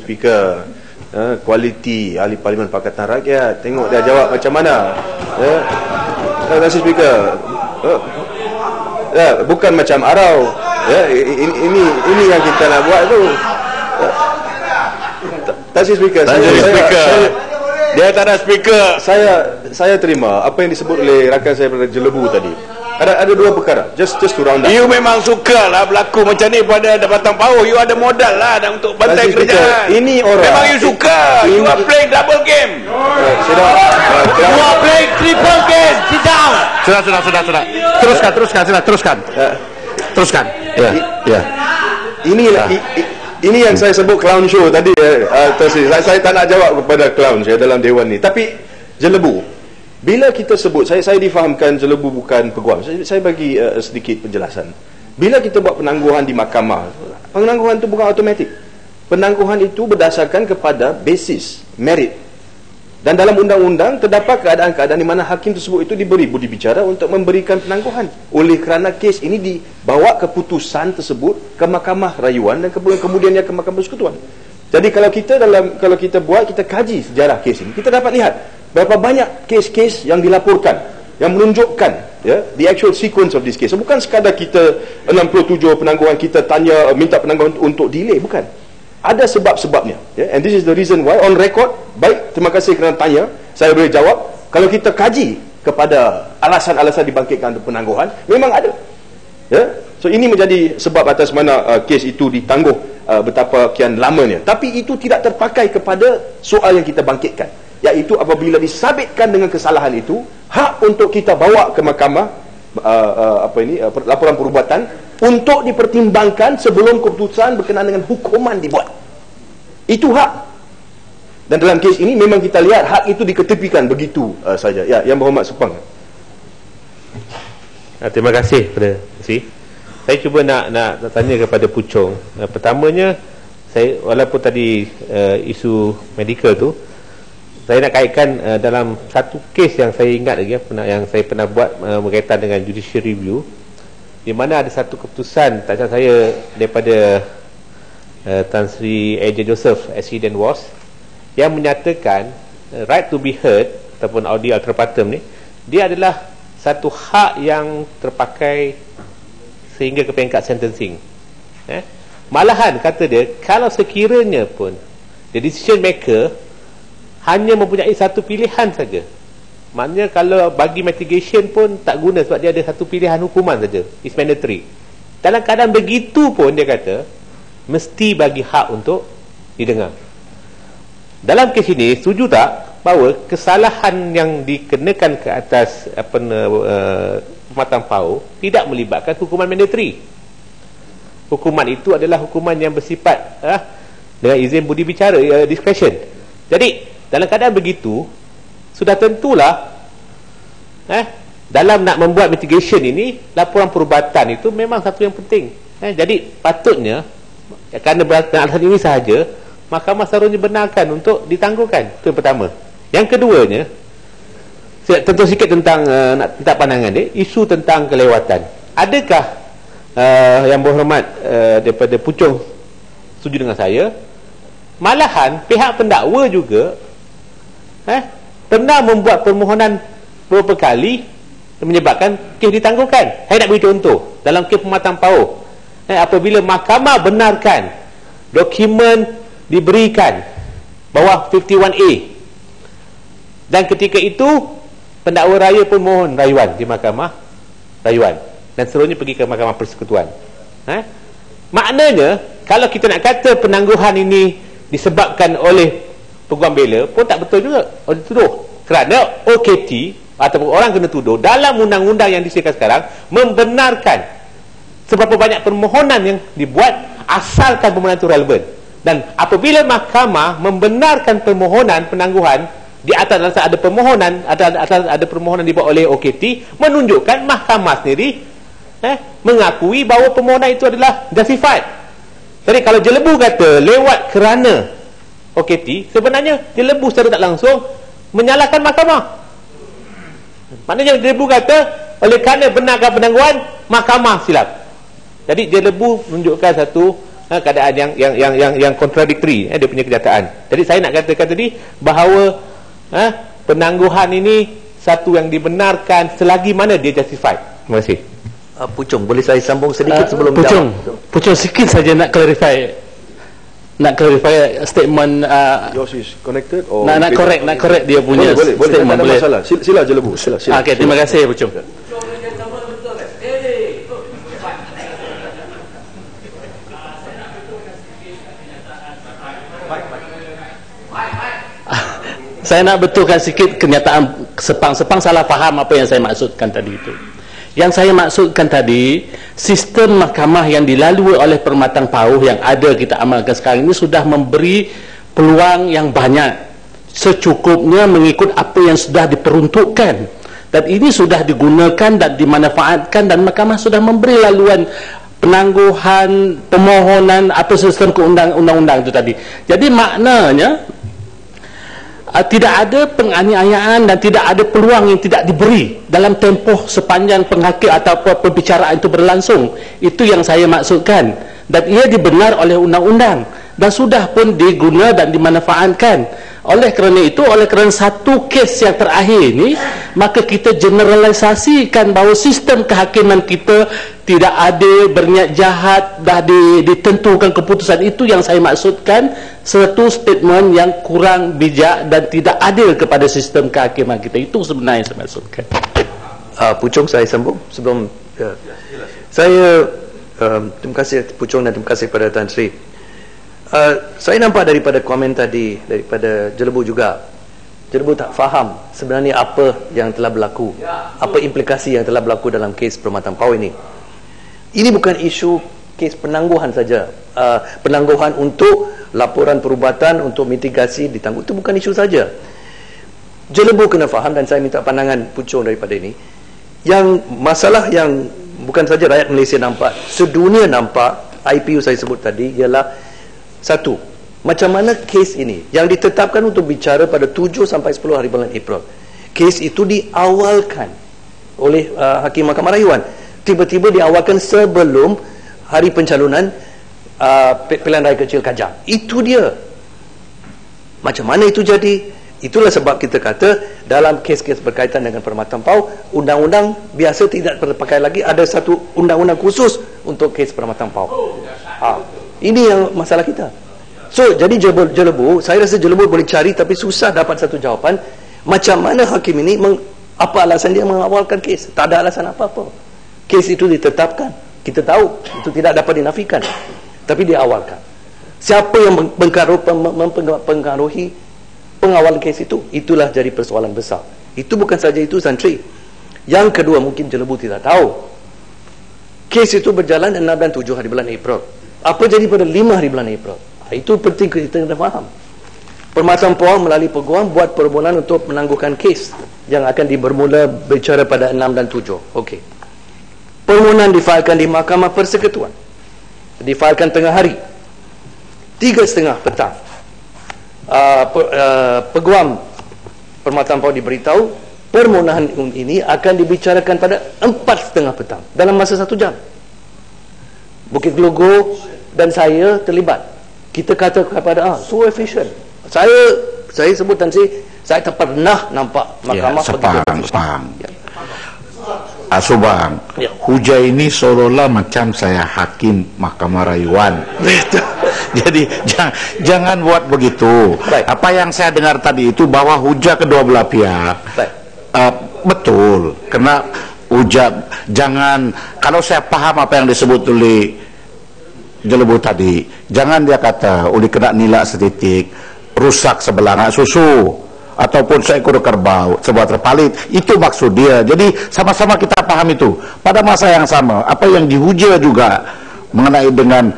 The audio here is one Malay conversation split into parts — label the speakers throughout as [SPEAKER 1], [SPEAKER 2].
[SPEAKER 1] Speaker, kualiti ahli Parlimen Pakatan Rakyat. Tengok dia jawab macam mana. Terima kasih Speaker. Bukan macam arau. Ini yang kita nak buat tu. Terima kasih Speaker.
[SPEAKER 2] Dia tak ada speaker.
[SPEAKER 1] Saya terima apa yang disebut oleh rakan saya pada Jelebu tadi. Ada dua perkara. Just to round up.
[SPEAKER 2] You memang suka lah berlaku macam ni pada Batang Pauh. You ada modal lah untuk bantai kerajaan.
[SPEAKER 1] Ini orang.
[SPEAKER 2] Memang you suka. You are playing double game.
[SPEAKER 1] Sit down.
[SPEAKER 2] You are playing triple game. Sit down.
[SPEAKER 3] Sudah. Teruskan. Ya.
[SPEAKER 1] Ini yang saya sebut clown show tadi. Saya tak nak jawab kepada clown saya dalam dewan ni. Tapi Jelebu, bila kita sebut, saya difahamkan Jelebu bukan peguam. Saya bagi sedikit penjelasan. Bila kita buat penangguhan di mahkamah, penangguhan itu bukan automatik. Penangguhan itu berdasarkan kepada basis merit. Dan dalam undang-undang terdapat keadaan-keadaan di mana hakim tersebut itu diberi budi bicara untuk memberikan penangguhan. Oleh kerana kes ini dibawa keputusan tersebut ke mahkamah rayuan dan kemudiannya ke mahkamah persekutuan. Jadi kalau kita buat, kita kaji sejarah kes ini, kita dapat lihat berapa banyak kes-kes yang dilaporkan yang menunjukkan the actual sequence of this case. Bukan sekadar kita 67 penangguhan kita minta penangguhan untuk delay, bukan. Ada sebab-sebabnya, and this is the reason why on record. Baik, terima kasih kerana tanya, saya boleh jawab. Kalau kita kaji kepada alasan-alasan dibangkitkan untuk penangguhan, memang ada. So ini menjadi sebab atas mana kes itu ditangguh betapa kian lamanya. Tapi itu tidak terpakai kepada soal yang kita bangkitkan, iaitu apabila disabitkan dengan kesalahan itu, hak untuk kita bawa ke mahkamah laporan perubatan untuk dipertimbangkan sebelum keputusan berkenaan dengan hukuman dibuat. Itu hak. Dan dalam kes ini memang kita lihat hak itu diketepikan begitu saja. Ya, Yang Berhormat Supang.
[SPEAKER 4] Terima kasih kepada Si. Saya cuba nak tanya kepada Puchong. Pertamanya, walaupun tadi isu medical tu, saya nak kaitkan dalam satu kes yang saya ingat lagi, yang saya pernah buat berkaitan dengan judicial review, di mana ada satu keputusan, tak salah saya, daripada Tan Sri A.J. Joseph, SC Dan Was, yang menyatakan right to be heard ataupun audi ultra partem ni, dia adalah satu hak yang terpakai sehingga ke peringkat sentencing. Malahan kata dia, kalau sekiranya pun the decision maker hanya mempunyai satu pilihan saja, maknanya kalau bagi mitigation pun tak guna sebab dia ada satu pilihan hukuman saja, is mandatory. Dalam keadaan begitu pun dia kata mesti bagi hak untuk didengar. Dalam kes ini, setuju tak bahawa kesalahan yang dikenakan ke atas Pematang Pauh tidak melibatkan hukuman mandatory? Hukuman itu adalah hukuman yang bersifat dengan izin budi bicara, discretion. Jadi dalam keadaan begitu, sudah tentulah dalam nak membuat mitigation ini, laporan perubatan itu memang satu yang penting. Jadi patutnya, kerana alasan ini sahaja, mahkamah seharusnya benarkan untuk ditangguhkan. Itu yang pertama. Yang keduanya, saya tentu sikit tentang nak minta pandangan dia, isu tentang kelewatan. Adakah Yang Berhormat daripada Puchong setuju dengan saya? Malahan pihak pendakwa juga pernah membuat permohonan beberapa kali menyebabkan kes ditangguhkan. Saya nak beri contoh dalam kes Pematang Pauh. Apabila mahkamah benarkan dokumen diberikan bawah 51A, dan ketika itu pendakwa raya pun mohon rayuan di mahkamah rayuan dan seterusnya pergi ke mahkamah persekutuan. Maknanya kalau kita nak kata penangguhan ini disebabkan oleh peguam bela pun tak betul juga orang dituduh, kerana OKT ataupun orang kena tuduh dalam undang-undang yang disediakan sekarang membenarkan seberapa banyak permohonan yang dibuat asalkan permohonan itu relevan. Dan apabila mahkamah membenarkan permohonan penangguhan di atas ada permohonan ada permohonan dibuat oleh OKT, menunjukkan mahkamah sendiri mengakui bahawa permohonan itu adalah justified. Jadi kalau Jelebu kata lewat kerana OKT, sebenarnya Jelebu secara tak langsung menyalahkan mahkamah. Maknanya Jelebu kata oleh kerana benarkan penangguhan, mahkamah silap. Jadi Jelebu menunjukkan satu keadaan yang kontradiktori dia punya kenyataan. Jadi saya nak katakan tadi bahawa penangguhan ini satu yang dibenarkan selagi mana dia justified. Terima kasih.
[SPEAKER 5] Pucung, boleh saya sambung sedikit sebelum
[SPEAKER 6] Pucung sikit saja nak clarify statement.
[SPEAKER 1] Yours is connected or
[SPEAKER 6] nak correct dia punya
[SPEAKER 1] boleh
[SPEAKER 6] statement.
[SPEAKER 1] tak ada masalah. Sila je Lebu, sila.
[SPEAKER 6] Okey, terima kasih Pucung. Saya nak betulkan sikit kenyataan Sepang salah faham apa yang saya maksudkan tadi itu. Yang saya maksudkan tadi, sistem mahkamah yang dilalui oleh Permatang Pauh yang ada kita amalkan sekarang ini sudah memberi peluang yang banyak, secukupnya mengikut apa yang sudah diperuntukkan, dan ini sudah digunakan dan dimanfaatkan, dan mahkamah sudah memberi laluan penangguhan, pemohonan atau sistem undang-undang itu tadi. Jadi maknanya tidak ada penganiayaan dan tidak ada peluang yang tidak diberi dalam tempoh sepanjang penghakim atau perbicaraan itu berlangsung. Itu yang saya maksudkan, dan ia dibenar oleh undang-undang dan sudah pun diguna dan dimanfaatkan. Oleh kerana satu kes yang terakhir ini, maka kita generalisasikan bahawa sistem kehakiman kita tidak ada berniat jahat, dah ditentukan keputusan. Itu yang saya maksudkan, satu statement yang kurang bijak dan tidak adil kepada sistem kehakiman kita. Itu sebenarnya yang saya maksudkan.
[SPEAKER 5] Pucung, saya sambung sebelum saya terima kasih Pucung dan terima kasih kepada Tan Sri. Saya nampak daripada komen tadi, daripada Jelebu juga, Jelebu tak faham sebenarnya apa yang telah berlaku, apa implikasi yang telah berlaku dalam kes Permatang Pauh ini. Ini bukan isu kes penangguhan saja, penangguhan untuk laporan perubatan, untuk mitigasi ditangguh, itu bukan isu saja. Jelebu kena faham, dan saya minta pandangan Pucung daripada ini, yang masalah yang bukan saja rakyat Malaysia nampak, sedunia nampak, IPU saya sebut tadi, ialah satu, macam mana kes ini yang ditetapkan untuk bicara pada 7 sampai 10 hari bulan April, kes itu diawalkan oleh Hakim Mahkamah Rayuan, tiba-tiba diawalkan sebelum hari pencalonan pilihan raya kecil Kajang. Itu dia. Macam mana itu jadi? Itulah sebab kita kata dalam kes-kes berkaitan dengan Permatang Pauh, undang-undang biasa tidak terpakai lagi, ada satu undang-undang khusus untuk kes Permatang Pauh. Ini yang masalah kita. So, jadi Jelebu, saya rasa Jelebu boleh cari, tapi susah dapat satu jawapan. Macam mana hakim ini, apa alasan dia mengawalkan kes? Tak ada alasan apa-apa. Kes itu ditetapkan, kita tahu, itu tidak dapat dinafikan, tapi dia awalkan. Siapa yang mempengaruhi pengawalan kes itu? Itulah jadi persoalan besar. Itu bukan saja itu, Santri. Yang kedua, mungkin Jelebu tidak tahu, kes itu berjalan 6 dan 7 hari bulan April. Apa jadi pada 5 hari bulan April? Itu penting kita kena faham. Permatang Pauh melalui peguam buat permohonan untuk menangguhkan kes yang akan bermula bicara pada 6 dan 7. Okey. Permohonan difailkan di Mahkamah Persekutuan. Difailkan tengah hari, 3:30 petang. Peguam Permatang Pauh diberitahu permohonan ini akan dibicarakan pada 4:30 petang, dalam masa 1 jam. Bukit Gelugur dan saya terlibat. Kita kata kepada so efficient. Saya sebut Tan Sri, saya tak pernah nampak mahkamah
[SPEAKER 3] Sepang. Subang. Hujah ini seolah-olah macam saya hakim Mahkamah Rayuan. Jadi jangan buat begitu. Baik. Apa yang saya dengar tadi itu bahwa hujah kedua belah pihak. Betul. Karena hujah, jangan, kalau saya paham apa yang disebut oleh Jelebu tadi, jangan dia kata oleh kena nilai setitik, rusak sebelanga susu ataupun seekor kerbau sebuah terpalit. Itu maksud dia. Jadi sama-sama kita paham itu. Pada masa yang sama, apa yang dihujah juga mengenai dengan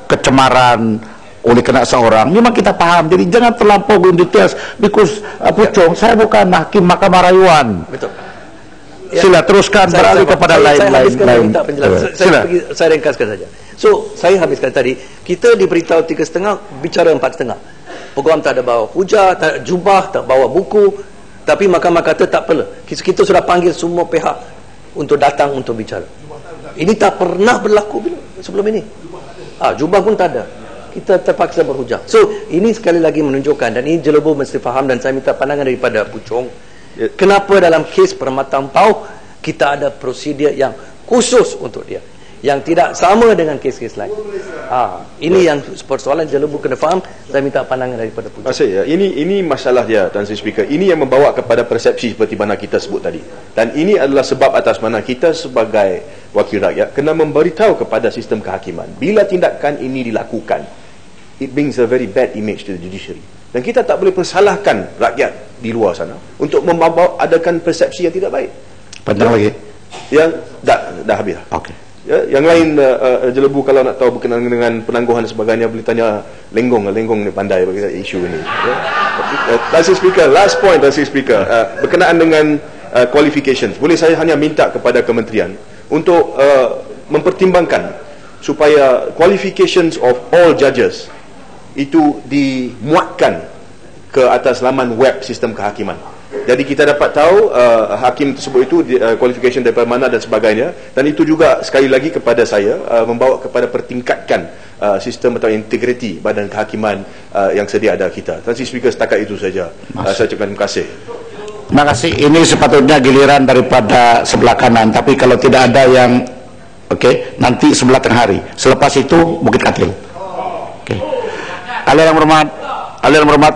[SPEAKER 3] kecemaran oleh kena seorang, memang kita paham. Jadi jangan terlampau details, because Pucung, saya bukan hakim Mahkamah Rayuan. Betul. Sila teruskan, beralih kepada lain-lain.
[SPEAKER 5] Saya ringkaskan saja. So, saya habiskan tadi, kita diberitahu 3:30, bicara 4:30. Peguam tak ada bawa hujah, tak ada jubah, tak bawa buku, tapi mahkamah kata tak perlu. Kita sudah panggil semua pihak untuk datang untuk bicara. Ini tak pernah berlaku sebelum ini. Jubah pun tak ada. Kita terpaksa berhujah. So, ini sekali lagi menunjukkan, dan ini Jelebu mesti faham, dan saya minta pandangan daripada Puchong, kenapa dalam kes Permatang Pauh kita ada prosedur yang khusus untuk dia, yang tidak sama dengan kes-kes lain. Ini yang persoalan Jelebu kena faham. Saya minta pandangan daripada Puchong.
[SPEAKER 1] Ya. Ini masalah dia, Tan Sri Speaker. Ini yang membawa kepada persepsi seperti mana kita sebut tadi. Dan ini adalah sebab atas mana kita sebagai wakil rakyat kena memberitahu kepada sistem kehakiman, bila tindakan ini dilakukan, it brings a very bad image to the judiciary. Dan kita tak boleh persalahkan rakyat di luar sana untuk adakan persepsi yang tidak baik.
[SPEAKER 3] Panjang lagi?
[SPEAKER 1] Yang dah habis.
[SPEAKER 3] Okey.
[SPEAKER 1] Ya, yang lain Jelebu kalau nak tahu berkenaan dengan penangguhan dan sebagainya, boleh tanya Lenggong ni pandai bagi isu ini. Ya. Last Speaker, last point, Last Speaker, berkenaan dengan qualifications. Boleh saya hanya minta kepada kementerian untuk mempertimbangkan supaya qualifications of all judges itu dimuatkan ke atas laman web sistem kehakiman. Jadi kita dapat tahu hakim tersebut itu qualification daripada mana dan sebagainya, dan itu juga sekali lagi kepada saya membawa kepada pertingkatkan sistem atau integriti badan kehakiman yang sedia ada kita. Terima kasih Speaker, setakat itu saja. Saya ucapkan terima kasih.
[SPEAKER 3] Terima kasih. Ini sepatutnya giliran daripada sebelah kanan, tapi kalau tidak ada yang nanti sebelah tengah hari. Selepas itu Bukit Katil. Ahli yang berhormat